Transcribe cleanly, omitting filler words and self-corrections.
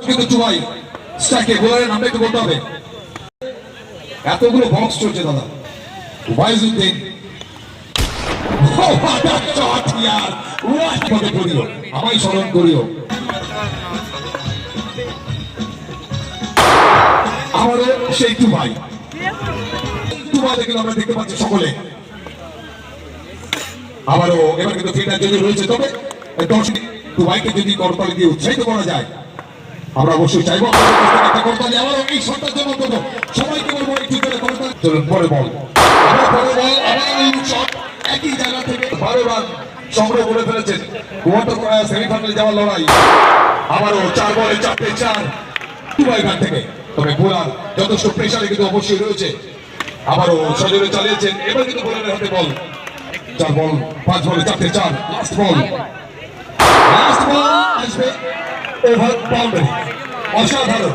কিন্তু চুয়াই স্ট্রাইকে বোলারের নামটা একটু বলতে হবে। এতগুলো বক্স চলছে দাদা। ওয়াইজউদ্দিন আমায় স্মরণ করিও। আমারও সেই টুবাই দেখলে আমরা দেখতে পাচ্ছি সকলে। আবারও এবার কিন্তু ফিল্ডার যদি রয়েছে, তবে টুবাইকে যদি করতালি দিয়ে উৎসাহিত করা যায়, আমরা অবশ্যই চাইবো একটা করতালি। আবারও এই শটটার জন্য সবাইকে বলবো একটু করে করতালি। চলুন পরে বল, একই জায়গা থেকে 12 রান সংগ্রহ করে ফেলেছেন। সেমিফাইনালে যাওয়ার লড়াই। আবারও 4 বলে 4-তে 4 টুবাই ব্যাট থেকে। তবে বোলার যথেষ্ট প্রেসারে কিন্তু অবশ্যই রয়েছে। আবারও সজোরে চালিয়েছেন। এবার কিন্তু বোলারের হাতে বল। 4 বল 5 বলে 4-তে 4। লাস্ট বল আসবে ওভার বাউন্ডারি। অসাধারণ।